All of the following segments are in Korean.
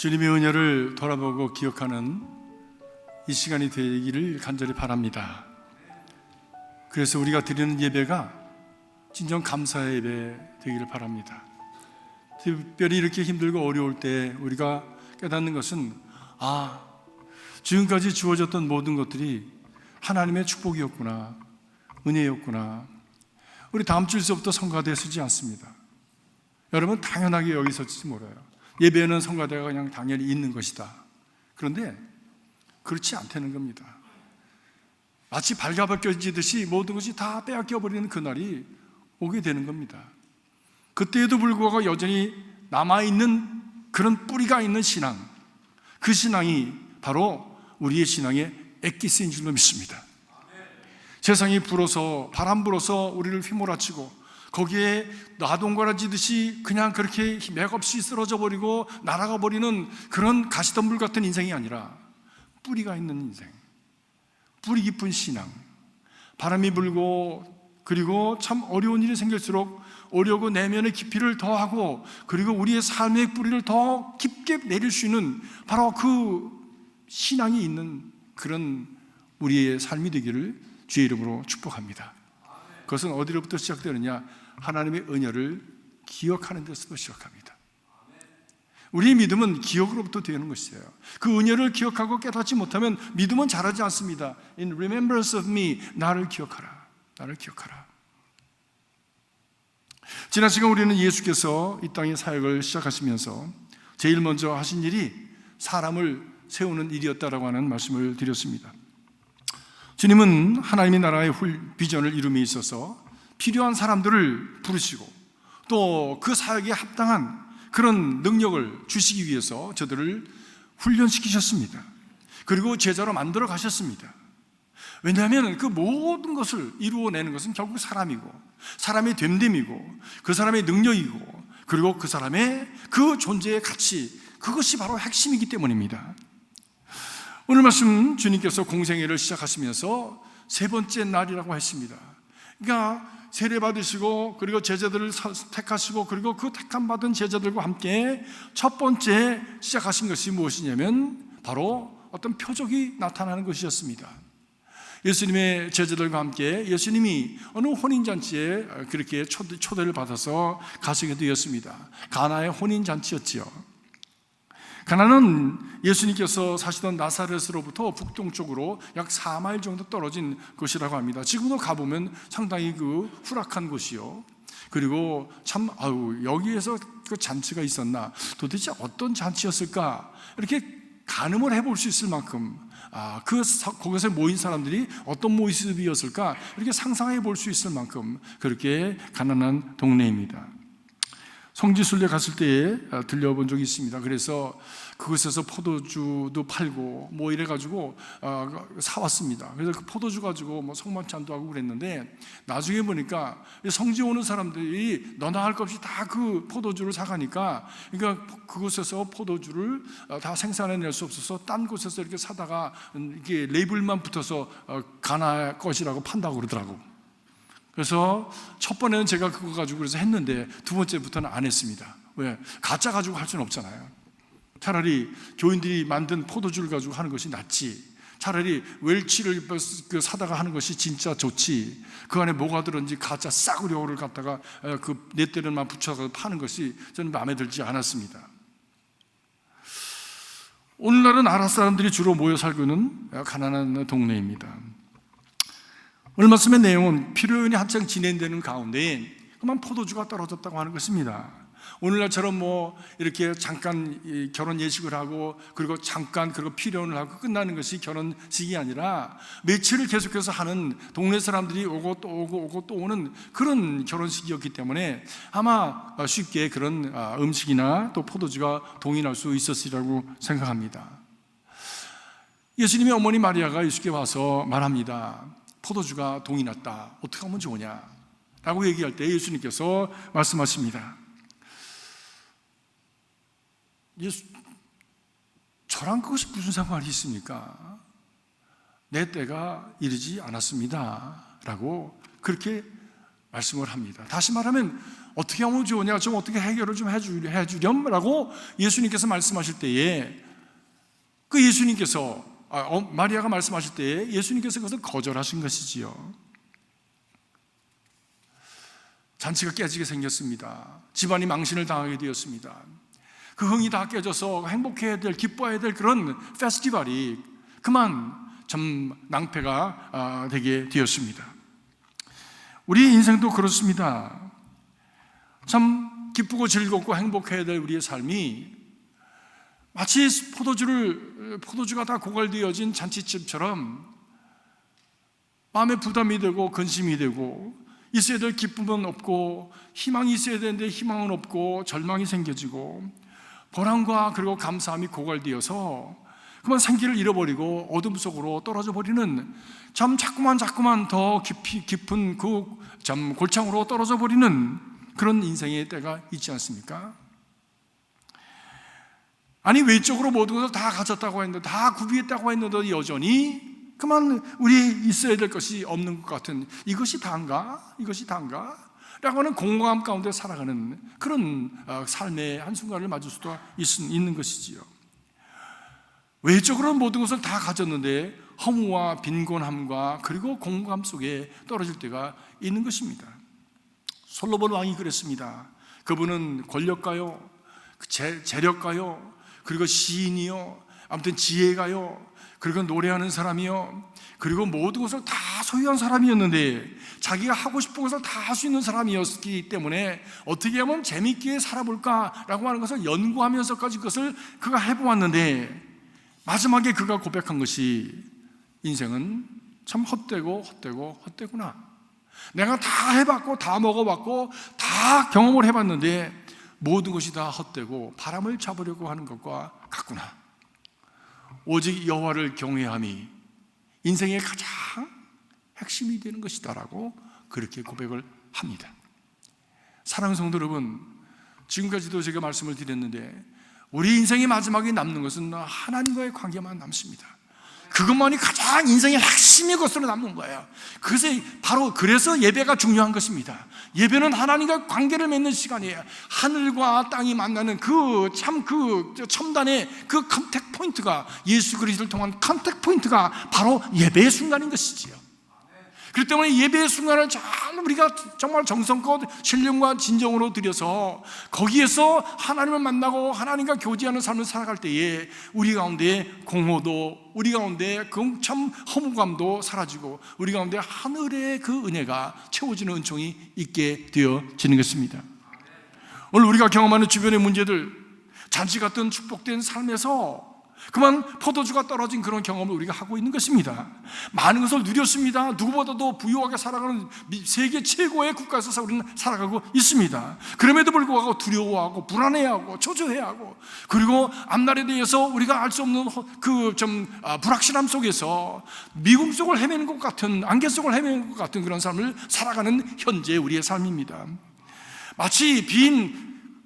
주님의 은혜를 돌아보고 기억하는 이 시간이 되기를 간절히 바랍니다. 그래서 우리가 드리는 예배가 진정 감사의 예배 되기를 바랍니다. 특별히 이렇게 힘들고 어려울 때 우리가 깨닫는 것은 지금까지 주어졌던 모든 것들이 하나님의 축복이었구나, 은혜였구나. 우리 다음 주일서부터 성가대 서지 않습니다. 여러분 당연하게 여기 서지 몰라요. 예배는 성가대가 그냥 당연히 있는 것이다. 그런데 그렇지 않다는 겁니다. 마치 발가벗겨지듯이 모든 것이 다 빼앗겨버리는 그날이 오게 되는 겁니다. 그때에도 불구하고 여전히 남아있는 그런 뿌리가 있는 신앙, 그 신앙이 바로 우리의 신앙의 엑기스인 줄로 믿습니다. 세상이 불어서, 바람 불어서 우리를 휘몰아치고 거기에 나동거라지듯이 그냥 그렇게 맥없이 쓰러져 버리고 날아가 버리는 그런 가시덤불 같은 인생이 아니라 뿌리가 있는 인생, 뿌리 깊은 신앙, 바람이 불고 그리고 참 어려운 일이 생길수록 오려고 내면의 깊이를 더하고 그리고 우리의 삶의 뿌리를 더 깊게 내릴 수 있는 바로 그 신앙이 있는 그런 우리의 삶이 되기를 주의 이름으로 축복합니다. 그것은 어디로부터 시작되느냐? 하나님의 은혜를 기억하는 데서도 시작합니다. 우리의 믿음은 기억으로부터 되는 것이에요. 그 은혜를 기억하고 깨닫지 못하면 믿음은 자라지 않습니다. In remembrance of me, 나를 기억하라, 나를 기억하라. 지난 시간 우리는 예수께서 이 땅의 사역을 시작하시면서 제일 먼저 하신 일이 사람을 세우는 일이었다라고 하는 말씀을 드렸습니다. 주님은 하나님의 나라의 비전을 이룸에 있어서 필요한 사람들을 부르시고 또 그 사역에 합당한 그런 능력을 주시기 위해서 저들을 훈련시키셨습니다. 그리고 제자로 만들어 가셨습니다. 왜냐하면 그 모든 것을 이루어내는 것은 결국 사람이고 사람의 됨됨이고 그 사람의 능력이고 그리고 그 사람의 그 존재의 가치, 그것이 바로 핵심이기 때문입니다. 오늘 말씀 주님께서 공생애를 시작하시면서 세 번째 날이라고 했습니다. 그러니까 세례 받으시고 그리고 제자들을 택하시고 그리고 그 택함 받은 제자들과 함께 첫 번째 시작하신 것이 무엇이냐면 바로 어떤 표적이 나타나는 것이었습니다. 예수님의 제자들과 함께 예수님이 어느 혼인잔치에 그렇게 초대를 받아서 가시게 되었습니다. 가나의 혼인잔치였지요. 가나는 예수님께서 사시던 나사렛으로부터 북동쪽으로 약 4마일 정도 떨어진 곳이라고 합니다. 지금도 가보면 상당히 그 후락한 곳이요. 그리고 참 여기에서 그 잔치가 있었나, 도대체 어떤 잔치였을까, 이렇게 가늠을 해볼 수 있을 만큼 거기서 모인 사람들이 어떤 모습이었을까 이렇게 상상해 볼 수 있을 만큼 그렇게 가난한 동네입니다. 성지순례 갔을 때에 들려본 적이 있습니다. 그래서 그곳에서 포도주도 팔고 뭐 이래가지고 사왔습니다. 그래서 그 포도주 가지고 성만찬도 하고 그랬는데 나중에 보니까 성지 오는 사람들이 너나 할 것 없이 다 그 포도주를 사가니까, 그러니까 그곳에서 포도주를 다 생산해낼 수 없어서 딴 곳에서 이렇게 사다가 이게 레이블만 붙어서 가나 것이라고 판다고 그러더라고. 그래서 첫 번에는 제가 그거 가지고 그래서 했는데 두 번째부터는 안 했습니다. 왜? 가짜 가지고 할 수는 없잖아요. 차라리 교인들이 만든 포도주를 가지고 하는 것이 낫지. 차라리 웰치를 사다가 하는 것이 진짜 좋지. 그 안에 뭐가 들었는지 가짜 싸구려를 갖다가 그 넷대를만 붙여서 파는 것이 저는 마음에 들지 않았습니다. 오늘날은 아랍 사람들이 주로 모여 살고 있는 가난한 동네입니다. 오늘 말씀의 내용은 피로연이 한창 진행되는 가운데 그만 포도주가 떨어졌다고 하는 것입니다. 오늘날처럼 이렇게 잠깐 결혼 예식을 하고 그리고 잠깐 그리고 피로연을 하고 끝나는 것이 결혼식이 아니라 며칠을 계속해서 하는, 동네 사람들이 오고 또 오고 오고 또 오는 그런 결혼식이었기 때문에 아마 쉽게 그런 음식이나 또 포도주가 동인할 수 있었으리라고 생각합니다. 예수님의 어머니 마리아가 예수께 와서 말합니다. 포도주가 동이 났다. 어떻게 하면 좋으냐? 라고 얘기할 때 예수님께서 말씀하십니다. 저랑 그것이 무슨 상관이 있습니까? 내 때가 이르지 않았습니다. 라고 그렇게 말씀을 합니다. 다시 말하면 어떻게 하면 좋으냐, 좀 어떻게 해결을 좀 해주렴라고 예수님께서 말씀하실 때에 그 예수님께서 마리아가 말씀하실 때에 예수님께서 그것을 거절하신 것이지요. 잔치가 깨지게 생겼습니다. 집안이 망신을 당하게 되었습니다. 그 흥이 다 깨져서 행복해야 될, 기뻐해야 될 그런 페스티벌이 그만 참 낭패가 되게 되었습니다. 우리 인생도 그렇습니다. 참 기쁘고 즐겁고 행복해야 될 우리의 삶이 마치 포도주가 다 고갈되어진 잔치집처럼 마음에 부담이 되고 근심이 되고 있어야 될 기쁨은 없고 희망이 있어야 되는데 희망은 없고 절망이 생겨지고 보람과 그리고 감사함이 고갈되어서 그만 생기를 잃어버리고 어둠 속으로 떨어져 버리는 참 자꾸만 더 깊은 그 참 골창으로 떨어져 버리는 그런 인생의 때가 있지 않습니까? 아니 외적으로 모든 것을 다 가졌다고 했는데 다 구비했다고 했는데 여전히 그만 우리 있어야 될 것이 없는 것 같은 이것이 다인가? 라고 하는 공허함 가운데 살아가는 그런 삶의 한순간을 맞을 수도 있는 것이지요. 외적으로는 모든 것을 다 가졌는데 허무와 빈곤함과 그리고 공허함 속에 떨어질 때가 있는 것입니다. 솔로몬 왕이 그랬습니다. 그분은 권력가요, 재력가요, 그리고 시인이요, 아무튼 지혜가요, 그리고 노래하는 사람이요, 그리고 모든 것을 다 소유한 사람이었는데 자기가 하고 싶은 것을 다 할 수 있는 사람이었기 때문에 어떻게 하면 재밌게 살아볼까라고 하는 것을 연구하면서까지 그것을 그가 해보았는데 마지막에 그가 고백한 것이 인생은 참 헛되구나. 내가 다 해봤고 다 먹어봤고 다 경험을 해봤는데 모든 것이 다 헛되고 바람을 잡으려고 하는 것과 같구나. 오직 여호와를 경외함이 인생의 가장 핵심이 되는 것이다라고 그렇게 고백을 합니다. 사랑하는 성도 여러분, 지금까지도 제가 말씀을 드렸는데 우리 인생의 마지막에 남는 것은 하나님과의 관계만 남습니다. 그것만이 가장 인생의 핵심의 것으로 남는 거예요. 그래서 예배가 중요한 것입니다. 예배는 하나님과 관계를 맺는 시간이에요. 하늘과 땅이 만나는 그 첨단의 그 컨택 포인트가, 예수 그리스도를 통한 컨택 포인트가 바로 예배의 순간인 것이지요. 그렇기 때문에 예배의 순간을 잘 우리가 정말 정성껏 신령과 진정으로 드려서 거기에서 하나님을 만나고 하나님과 교제하는 삶을 살아갈 때에 우리 가운데 공허도, 우리 가운데 참 허무감도 사라지고 우리 가운데 하늘의 그 은혜가 채워지는 은총이 있게 되어지는 것입니다. 오늘 우리가 경험하는 주변의 문제들, 잔치 같은 축복된 삶에서 그만 포도주가 떨어진 그런 경험을 우리가 하고 있는 것입니다. 많은 것을 누렸습니다. 누구보다도 부유하게 살아가는 세계 최고의 국가에서 우리는 살아가고 있습니다. 그럼에도 불구하고 두려워하고 불안해하고 초조해하고 그리고 앞날에 대해서 우리가 알 수 없는 불확실함 속에서 미궁 속을 헤매는 것 같은, 안개 속을 헤매는 것 같은 그런 삶을 살아가는 현재 우리의 삶입니다. 마치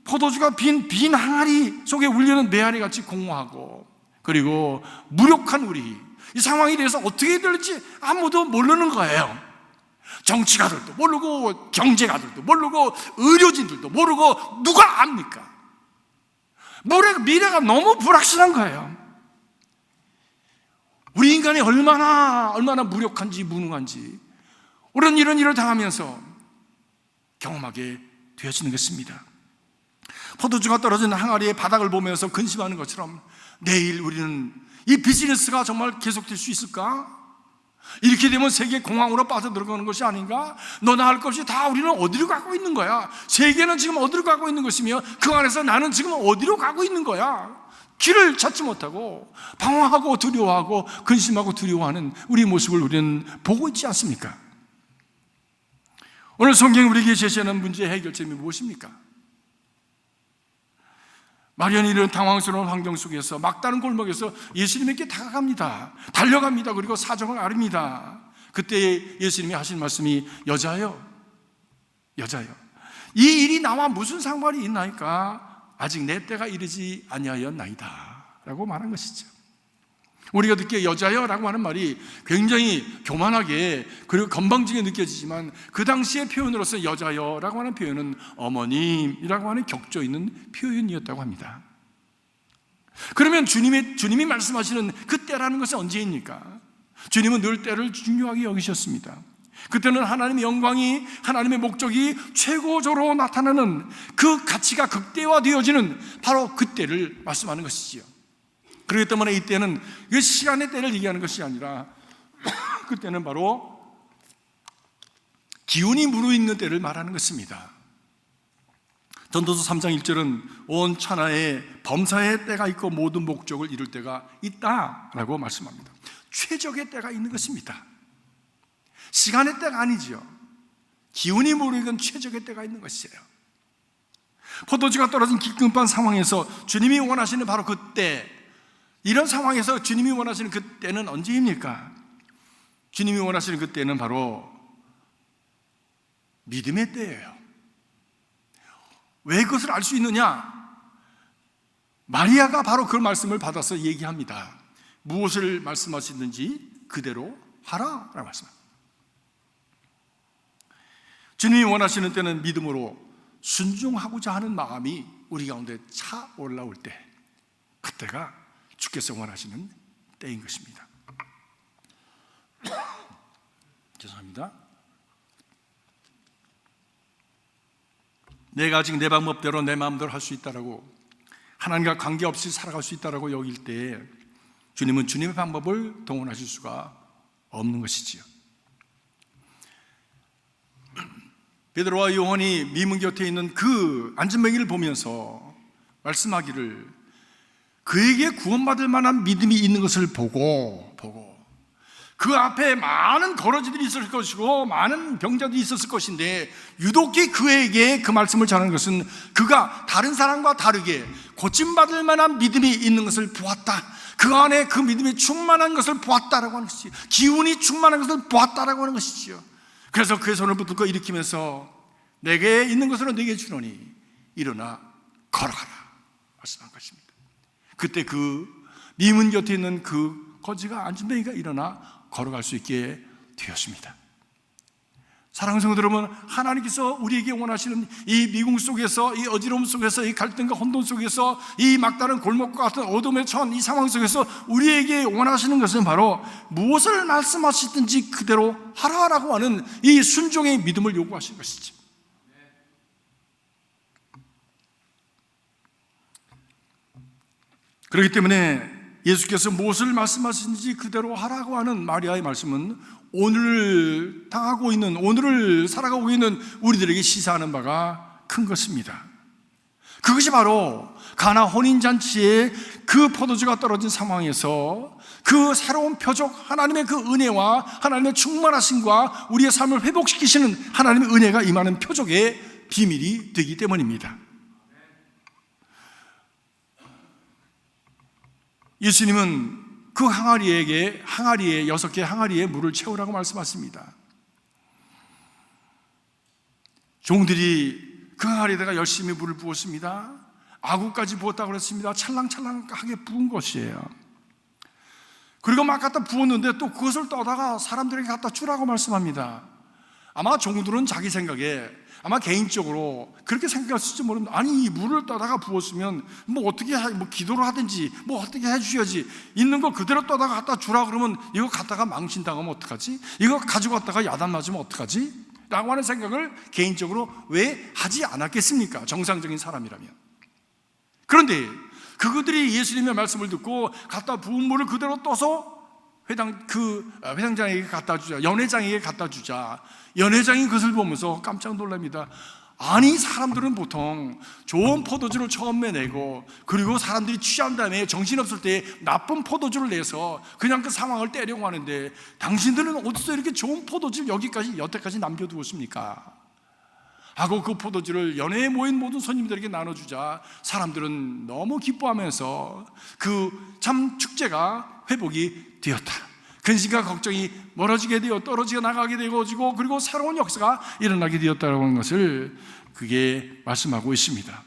포도주가 빈 항아리 속에 울리는 메아리 같이 공허하고 그리고 무력한 우리, 이 상황에 대해서 어떻게 될지 아무도 모르는 거예요. 정치가들도 모르고 경제가들도 모르고 의료진들도 모르고 누가 압니까? 미래가 너무 불확실한 거예요. 우리 인간이 얼마나 무력한지 무능한지 우리는 이런 일을 당하면서 경험하게 되어지는 것입니다. 포도주가 떨어진 항아리의 바닥을 보면서 근심하는 것처럼 내일 우리는 이 비즈니스가 정말 계속될 수 있을까? 이렇게 되면 세계 공황으로 빠져들어가는 것이 아닌가? 너나 할 것이 다 우리는 어디로 가고 있는 거야? 세계는 지금 어디로 가고 있는 것이며 그 안에서 나는 지금 어디로 가고 있는 거야? 길을 찾지 못하고 방황하고 두려워하고 근심하고 두려워하는 우리의 모습을 우리는 보고 있지 않습니까? 오늘 성경이 우리에게 제시하는 문제의 해결점이 무엇입니까? 마리아는 이런 당황스러운 환경 속에서 막다른 골목에서 예수님에게 다가갑니다. 달려갑니다. 그리고 사정을 아릅니다. 그때 예수님이 하신 말씀이 여자여 이 일이 나와 무슨 상관이 있나이까? 아직 내 때가 이르지 아니하였나이다 라고 말한 것이죠. 우리가 듣기에 여자여라고 하는 말이 굉장히 교만하게 그리고 건방지게 느껴지지만 그 당시의 표현으로서 여자여라고 하는 표현은 어머님이라고 하는 격조 있는 표현이었다고 합니다. 그러면 주님이 말씀하시는 그 때라는 것은 언제입니까? 주님은 늘 때를 중요하게 여기셨습니다. 그때는 하나님의 영광이, 하나님의 목적이 최고조로 나타나는 그 가치가 극대화되어지는 바로 그때를 말씀하는 것이지요. 그렇기 때문에 이때는 그 시간의 때를 얘기하는 것이 아니라 그때는 바로 기운이 무르익는 때를 말하는 것입니다. 전도서 3장 1절은 온 천하에 범사의 때가 있고 모든 목적을 이룰 때가 있다라고 말씀합니다. 최적의 때가 있는 것입니다. 시간의 때가 아니지요. 기운이 무르익은 최적의 때가 있는 것이에요. 포도주가 떨어진 기근한 상황에서 주님이 원하시는 바로 그때, 이런 상황에서 주님이 원하시는 그때는 언제입니까? 주님이 원하시는 그때는 바로 믿음의 때예요. 왜 그것을 알 수 있느냐? 마리아가 바로 그 말씀을 받아서 얘기합니다. 무엇을 말씀하시든지 그대로 하라 라고 말씀합니다. 주님이 원하시는 때는 믿음으로 순종하고자 하는 마음이 우리 가운데 차 올라올 때, 그때가 주께서 원하시는 때인 것입니다. 죄송합니다. 내가 아직 내 방법대로 내 마음대로 할 수 있다라고, 하나님과 관계없이 살아갈 수 있다라고 여길 때 주님은 주님의 방법을 동원하실 수가 없는 것이지요. 베드로와 요한이 미문 곁에 있는 그 안전뱅이를 보면서 말씀하기를, 그에게 구원받을 만한 믿음이 있는 것을 보고 그 앞에 많은 거러지들이 있을 것이고 많은 병자들이 있었을 것인데 유독히 그에게 그 말씀을 전하는 것은 그가 다른 사람과 다르게 고침받을 만한 믿음이 있는 것을 보았다, 그 안에 그 믿음이 충만한 것을 보았다라고 하는 것이지요. 기운이 충만한 것을 보았다라고 하는 것이지요. 그래서 그의 손을 붙들고 일으키면서 내게 있는 것으로 내게 주노니 일어나 걸어가라 말씀한 것입니다. 그때 그 미문 곁에 있는 그 거지가, 안전뱅이가 일어나 걸어갈 수 있게 되었습니다. 사랑하는 성도 여러분, 하나님께서 우리에게 원하시는 이 미궁 속에서, 이 어지러움 속에서, 이 갈등과 혼돈 속에서, 이 막다른 골목과 같은 어둠에 처한 이 상황 속에서 우리에게 원하시는 것은 바로 무엇을 말씀하시든지 그대로 하라라고 하는 이 순종의 믿음을 요구하시는 것이죠. 그렇기 때문에 예수께서 무엇을 말씀하시는지 그대로 하라고 하는 마리아의 말씀은 오늘을 당하고 있는, 오늘을 살아가고 있는 우리들에게 시사하는 바가 큰 것입니다. 그것이 바로 가나 혼인잔치에 그 포도주가 떨어진 상황에서 그 새로운 표적, 하나님의 그 은혜와 하나님의 충만하심과 우리의 삶을 회복시키시는 하나님의 은혜가 임하는 표적의 비밀이 되기 때문입니다. 예수님은 그 항아리에 6개 항아리에 물을 채우라고 말씀하십니다. 종들이 그 항아리에다가 열심히 물을 부었습니다. 아구까지 부었다고 그랬습니다. 찰랑찰랑하게 부은 것이에요. 그리고 막 갖다 부었는데 또 그것을 떠다가 사람들에게 갖다 주라고 말씀합니다. 아마 종들은 자기 생각에, 아마 개인적으로 그렇게 생각했을지 모릅니다. 아니, 이 물을 떠다가 부었으면 뭐 기도를 하든지 뭐 어떻게 해주셔야지, 있는 거 그대로 떠다가 갖다 주라 그러면 이거 갖다가 망신당하면 어떡하지? 이거 가지고 갔다가 야단 맞으면 어떡하지? 라고 하는 생각을 개인적으로 왜 하지 않았겠습니까? 정상적인 사람이라면. 그런데 그들이 예수님의 말씀을 듣고 갖다 부은 물을 그대로 떠서 회장장에게 갖다 주자, 연회장에게 갖다 주자. 연회장이 그것을 보면서 깜짝 놀랍니다. 아니, 사람들은 보통 좋은 포도주를 처음 내고 그리고 사람들이 취한 다음에 정신없을 때 나쁜 포도주를 내서 그냥 그 상황을 떼려고 하는데 당신들은 어디서 이렇게 좋은 포도주를 여태까지 남겨두었습니까? 하고 그 포도주를 연회에 모인 모든 손님들에게 나눠주자 사람들은 너무 기뻐하면서 그 참 축제가 회복이 되었다. 근심과 걱정이 멀어지게 되어 떨어지게 나가게 되어지고 그리고 새로운 역사가 일어나게 되었다는 것을 그게 말씀하고 있습니다.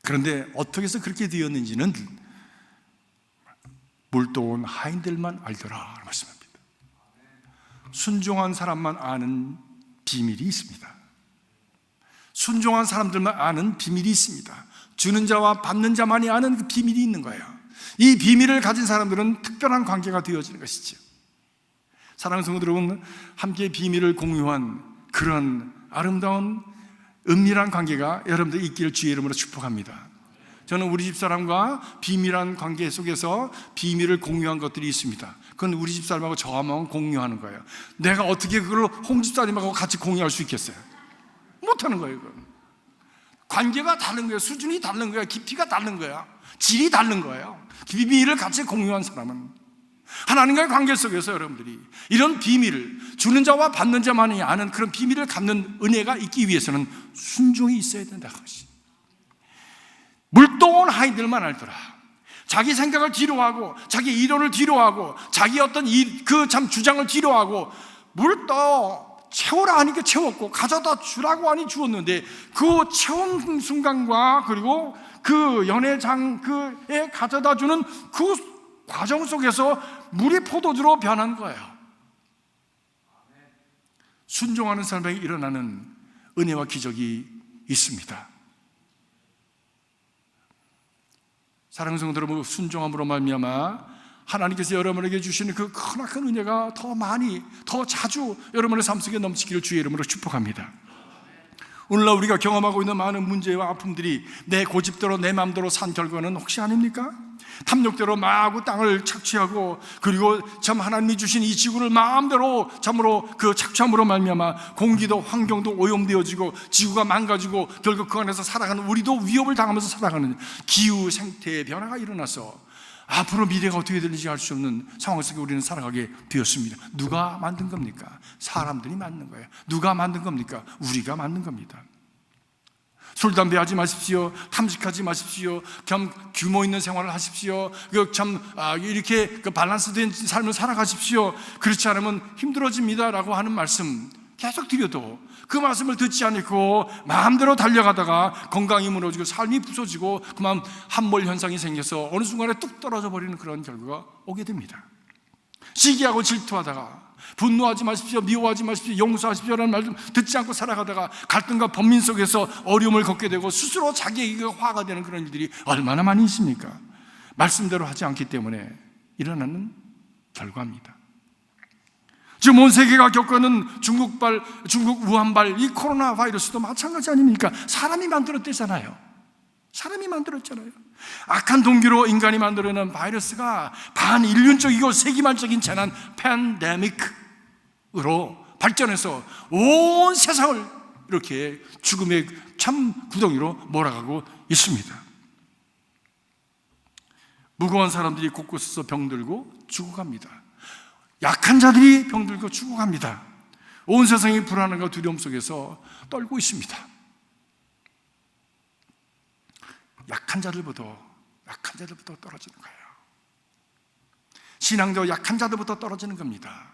그런데 어떻게 해서 그렇게 되었는지는 물도온 하인들만 알더라 말씀합니다. 순종한 사람만 아는 비밀이 있습니다. 순종한 사람들만 아는 비밀이 있습니다. 주는 자와 받는 자만이 아는 그 비밀이 있는 거예요. 이 비밀을 가진 사람들은 특별한 관계가 되어지는 것이죠. 사랑하는 성도 여러분, 함께 비밀을 공유한 그런 아름다운 은밀한 관계가 여러분들 있기를 주의 이름으로 축복합니다. 저는 우리 집사람과 비밀한 관계 속에서 비밀을 공유한 것들이 있습니다. 그건 우리 집사람하고 저하고만 공유하는 거예요. 내가 어떻게 그걸 홍 집사님하고 같이 공유할 수 있겠어요? 못하는 거예요. 그건. 관계가 다른 거예요. 수준이 다른 거예요. 깊이가 다른 거예요. 질이 다른 거예요. 비밀을 같이 공유한 사람은 하나님과의 관계 속에서 여러분들이 이런 비밀을 주는 자와 받는 자만이 아는 그런 비밀을 갖는 은혜가 있기 위해서는 순종이 있어야 된다는 것이. 물동원 하인들만 알더라. 자기 생각을 뒤로하고 자기 이론을 뒤로하고 자기 어떤 그 참 주장을 뒤로하고 물떠 채우라 하니까 채웠고 가져다 주라고 하니 주었는데 그 채운 순간과 그리고 그 연회장 그에 가져다 주는 그 과정 속에서 물이 포도주로 변한 거예요. 순종하는 사람에게 일어나는 은혜와 기적이 있습니다. 사랑하는 성도 여러분, 순종함으로 말미암아 하나님께서 여러분에게 주시는 그 크나큰 은혜가 더 많이, 더 자주 여러분의 삶 속에 넘치기를 주의 이름으로 축복합니다. 오늘날 우리가 경험하고 있는 많은 문제와 아픔들이 내 고집대로 내 마음대로 산 결과는 혹시 아닙니까? 탐욕대로 마구 땅을 착취하고 그리고 참 하나님이 주신 이 지구를 마음대로 참으로 그 착취함으로 말미암아 공기도 환경도 오염되어지고 지구가 망가지고 결국 그 안에서 살아가는 우리도 위협을 당하면서 살아가는 기후 생태의 변화가 일어나서 앞으로 미래가 어떻게 될지 알 수 없는 상황 속에 우리는 살아가게 되었습니다. 누가 만든 겁니까? 사람들이 만든 거예요. 누가 만든 겁니까? 우리가 만든 겁니다. 술, 담배 하지 마십시오. 탐식하지 마십시오. 규모 있는 생활을 하십시오. 이렇게 밸런스된 삶을 살아가십시오. 그렇지 않으면 힘들어집니다라고 하는 말씀 계속 드려도 그 말씀을 듣지 않고 마음대로 달려가다가 건강이 무너지고 삶이 부서지고 그만 함몰 현상이 생겨서 어느 순간에 뚝 떨어져 버리는 그런 결과가 오게 됩니다. 시기하고 질투하다가 분노하지 마십시오, 미워하지 마십시오, 용서하십시오라는 말 좀 듣지 않고 살아가다가 갈등과 번민 속에서 어려움을 겪게 되고 스스로 자기에게 화가 되는 그런 일들이 얼마나 많이 있습니까? 말씀대로 하지 않기 때문에 일어나는 결과입니다. 지금 온 세계가 겪는 중국 우한발 이 코로나 바이러스도 마찬가지 아닙니까? 사람이 만들었대잖아요. 사람이 만들었잖아요. 악한 동기로 인간이 만들어낸 바이러스가 반인륜적이고 세기말적인 재난 팬데믹으로 발전해서 온 세상을 이렇게 죽음의 참 구덩이로 몰아가고 있습니다. 무고한 사람들이 곳곳에서 병들고 죽어갑니다. 약한 자들이 병들고 죽어갑니다. 온 세상이 불안함과 두려움 속에서 떨고 있습니다. 약한 자들부터 떨어지는 거예요. 신앙도 약한 자들부터 떨어지는 겁니다.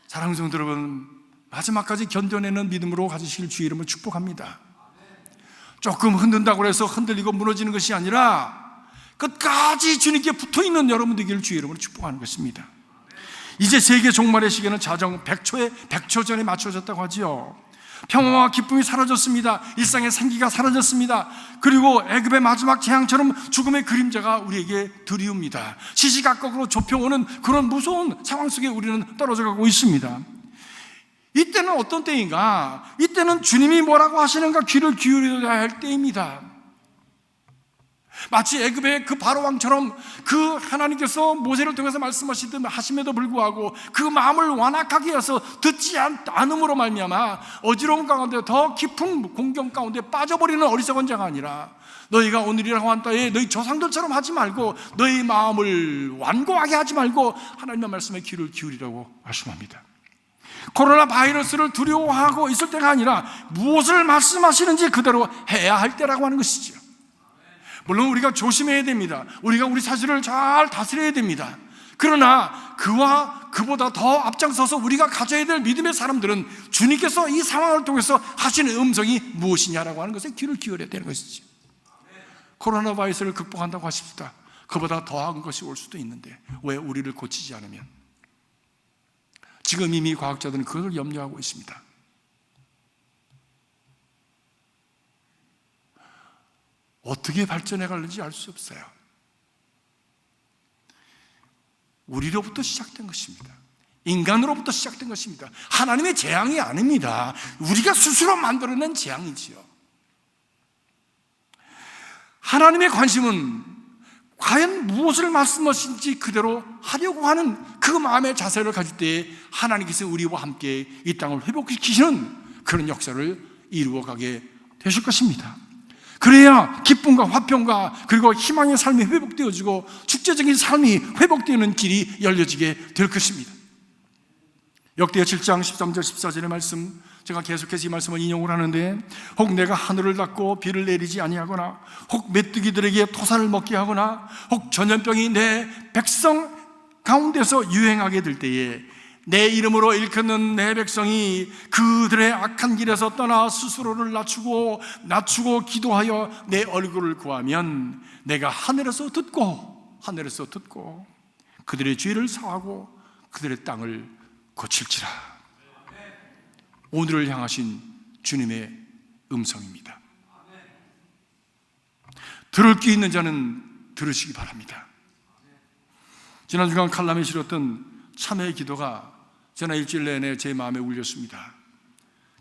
사랑하는 성도 여러분, 마지막까지 견뎌내는 믿음으로 가지시길 주의 이름으로 축복합니다. 조금 흔든다고 해서 흔들리고 무너지는 것이 아니라 끝까지 주님께 붙어있는 여러분 되기를 주의 이름으로 축복하는 것입니다. 이제 세계 종말의 시계는 자정 100초 전에 맞춰졌다고 하지요. 평화와 기쁨이 사라졌습니다. 일상의 생기가 사라졌습니다. 그리고 애굽의 마지막 재앙처럼 죽음의 그림자가 우리에게 드리웁니다. 시시각각으로 좁혀오는 그런 무서운 상황 속에 우리는 떨어져가고 있습니다. 이때는 어떤 때인가? 이때는 주님이 뭐라고 하시는가 귀를 기울여야 할 때입니다. 마치 애굽의 그 바로왕처럼 그 하나님께서 모세를 통해서 말씀하시듯 하심에도 불구하고 그 마음을 완악하게 해서 듣지 않음으로 말미암아 어지러움 가운데 더 깊은 공경 가운데 빠져버리는 어리석은 자가 아니라 너희가 오늘이라고 한 때에 너희 조상들처럼 하지 말고 너희 마음을 완고하게 하지 말고 하나님의 말씀에 귀를 기울이라고 말씀합니다. 코로나 바이러스를 두려워하고 있을 때가 아니라 무엇을 말씀하시는지 그대로 해야 할 때라고 하는 것이죠. 물론 우리가 조심해야 됩니다. 우리가 우리 사실을 잘 다스려야 됩니다. 그러나 그보다 더 앞장서서 우리가 가져야 될 믿음의 사람들은 주님께서 이 상황을 통해서 하시는 음성이 무엇이냐라고 하는 것에 귀를 기울여야 되는 것이죠. 코로나 바이러스를 극복한다고 하십시다. 그보다 더한 것이 올 수도 있는데 왜 우리를 고치지 않으면? 지금 이미 과학자들은 그걸 염려하고 있습니다. 어떻게 발전해 갈는지 알 수 없어요. 우리로부터 시작된 것입니다. 인간으로부터 시작된 것입니다. 하나님의 재앙이 아닙니다. 우리가 스스로 만들어낸 재앙이지요. 하나님의 관심은 과연 무엇을 말씀하신지 그대로 하려고 하는 그 마음의 자세를 가질 때에 하나님께서 우리와 함께 이 땅을 회복시키시는 그런 역사를 이루어가게 되실 것입니다. 그래야 기쁨과 화평과 그리고 희망의 삶이 회복되어지고 축제적인 삶이 회복되는 길이 열려지게 될 것입니다. 역대하 7장 13절 14절의 말씀, 제가 계속해서 이 말씀을 인용을 하는데, 혹 내가 하늘을 닫고 비를 내리지 아니하거나 혹 메뚜기들에게 토사를 먹게 하거나 혹 전염병이 내 백성 가운데서 유행하게 될 때에 내 이름으로 일컫는 내 백성이 그들의 악한 길에서 떠나 스스로를 낮추고 기도하여 내 얼굴을 구하면 내가 하늘에서 듣고 그들의 죄를 사하고 그들의 땅을 고칠지라. 오늘을 향하신 주님의 음성입니다. 들을 귀 있는 자는 들으시기 바랍니다. 지난 주간 칼럼에 실었던 참회의 기도가 지난 일주일 내내 제 마음에 울렸습니다.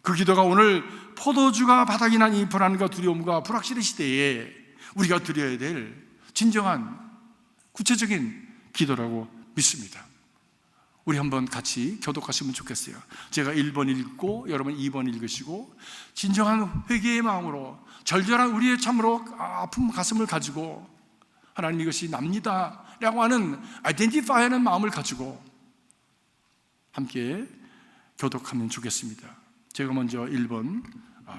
그 기도가 오늘 포도주가 바닥이 난 이 불안과 두려움과 불확실의 시대에 우리가 드려야 될 진정한 구체적인 기도라고 믿습니다. 우리 한번 같이 교독하시면 좋겠어요. 제가 1번 읽고 여러분 2번 읽으시고 진정한 회개의 마음으로 절절한 우리의 참으로 아픈 가슴을 가지고 하나님 이것이 납니다 라고 하는 아이덴티파이하는 마음을 가지고 함께 교독하면 좋겠습니다. 제가 먼저 1번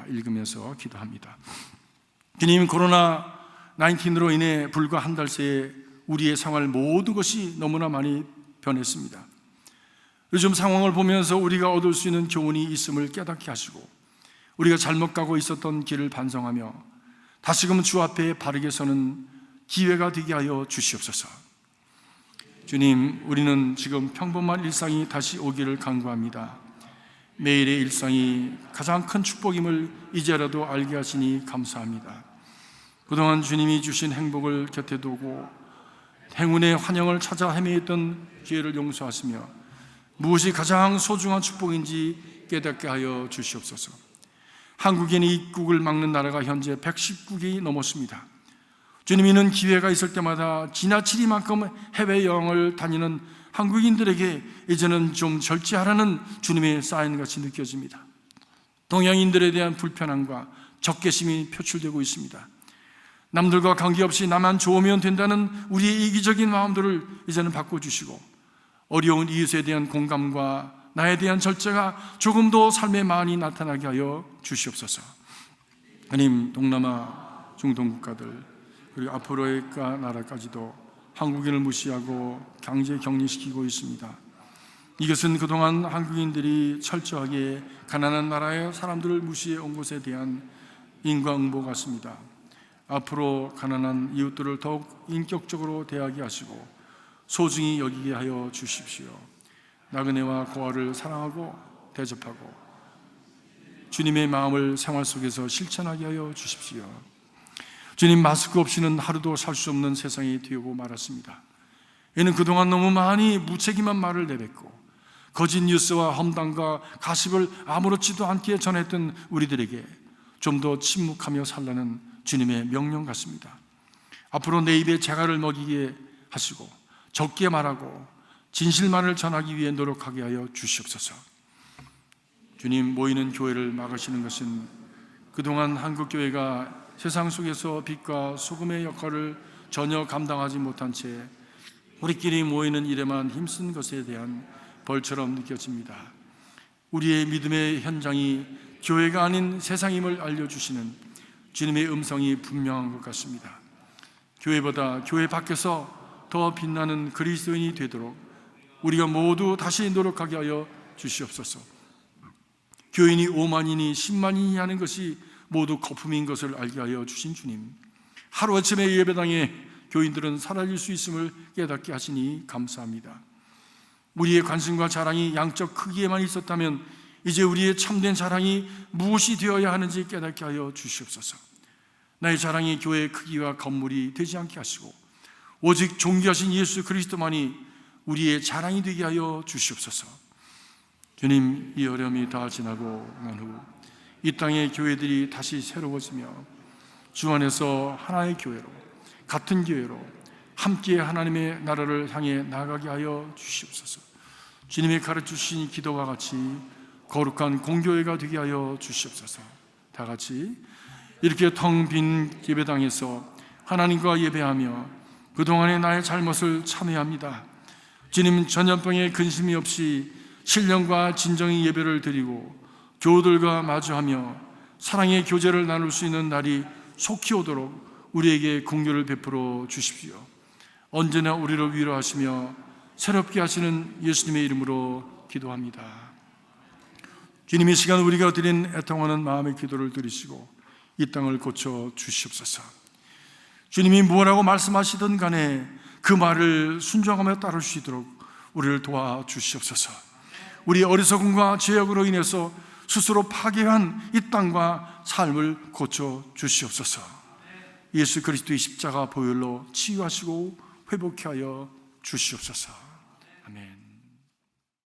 읽으면서 기도합니다. 주님, 코로나19으로 인해 불과 한 달 새에 우리의 생활 모든 것이 너무나 많이 변했습니다. 요즘 상황을 보면서 우리가 얻을 수 있는 교훈이 있음을 깨닫게 하시고 우리가 잘못 가고 있었던 길을 반성하며 다시금 주 앞에 바르게 서는 기회가 되게 하여 주시옵소서. 주님, 우리는 지금 평범한 일상이 다시 오기를 간구합니다. 매일의 일상이 가장 큰 축복임을 이제라도 알게 하시니 감사합니다. 그동안 주님이 주신 행복을 곁에 두고 행운의 환영을 찾아 헤매했던 기회를 용서하시며 무엇이 가장 소중한 축복인지 깨닫게 하여 주시옵소서. 한국인이 입국을 막는 나라가 현재 110국이 넘었습니다. 주님, 이는 기회가 있을 때마다 지나치리만큼 해외여행을 다니는 한국인들에게 이제는 좀 절제하라는 주님의 사인같이 느껴집니다. 동양인들에 대한 불편함과 적개심이 표출되고 있습니다. 남들과 관계없이 나만 좋으면 된다는 우리의 이기적인 마음들을 이제는 바꿔주시고 어려운 이웃에 대한 공감과 나에 대한 절제가 조금 더 삶에 많이 나타나게 하여 주시옵소서. 하나님, 동남아 중동 국가들 그리고 앞으로의 나라까지도 한국인을 무시하고 강제 격리시키고 있습니다. 이것은 그동안 한국인들이 철저하게 가난한 나라의 사람들을 무시해 온 것에 대한 인과응보 같습니다. 앞으로 가난한 이웃들을 더욱 인격적으로 대하게 하시고 소중히 여기게 하여 주십시오. 나그네와 고아를 사랑하고 대접하고 주님의 마음을 생활 속에서 실천하게 하여 주십시오. 주님, 마스크 없이는 하루도 살 수 없는 세상이 되고 말았습니다. 이는 그동안 너무 많이 무책임한 말을 내뱉고 거짓 뉴스와 험담과 가십을 아무렇지도 않게 전했던 우리들에게 좀 더 침묵하며 살라는 주님의 명령 같습니다. 앞으로 내 입에 재갈을 먹이게 하시고 적게 말하고 진실만을 전하기 위해 노력하게 하여 주시옵소서. 주님, 모이는 교회를 막으시는 것은 그동안 한국교회가 세상 속에서 빛과 소금의 역할을 전혀 감당하지 못한 채 우리끼리 모이는 일에만 힘쓴 것에 대한 벌처럼 느껴집니다. 우리의 믿음의 현장이 교회가 아닌 세상임을 알려주시는 주님의 음성이 분명한 것 같습니다. 교회보다 교회 밖에서 더 빛나는 그리스도인이 되도록 우리가 모두 다시 노력하게 하여 주시옵소서. 교인이 5만이니 10만이니 하는 것이 모두 거품인 것을 알게 하여 주신 주님, 하루아침에 예배당에 교인들은 사라질 수 있음을 깨닫게 하시니 감사합니다. 우리의 관심과 자랑이 양적 크기에만 있었다면 이제 우리의 참된 자랑이 무엇이 되어야 하는지 깨닫게 하여 주시옵소서. 나의 자랑이 교회의 크기와 건물이 되지 않게 하시고 오직 존귀하신 예수 그리스도만이 우리의 자랑이 되게 하여 주시옵소서. 주님, 이 어려움이 다 지나고 난 후 이 땅의 교회들이 다시 새로워지며 주 안에서 하나의 교회로, 같은 교회로 함께 하나님의 나라를 향해 나아가게 하여 주시옵소서. 주님이 가르쳐주신 기도와 같이 거룩한 공교회가 되게 하여 주시옵소서. 다 같이 이렇게 텅 빈 예배당에서 하나님과 예배하며 그동안의 나의 잘못을 참회합니다. 주님, 전염병에 근심이 없이 신령과 진정의 예배를 드리고 교우들과 마주하며 사랑의 교제를 나눌 수 있는 날이 속히 오도록 우리에게 공교를 베풀어 주십시오. 언제나 우리를 위로하시며 새롭게 하시는 예수님의 이름으로 기도합니다. 주님, 이 시간 우리가 드린 애통하는 마음의 기도를 들으시고 이 땅을 고쳐 주시옵소서. 주님이 무엇라고 말씀하시든 간에 그 말을 순종하며 따를 수 있도록 우리를 도와주시옵소서. 우리 어리석음과 죄악으로 인해서 스스로 파괴한 이 땅과 삶을 고쳐 주시옵소서. 예수 그리스도의 십자가 보혈로 치유하시고 회복케 하여 주시옵소서. 아멘.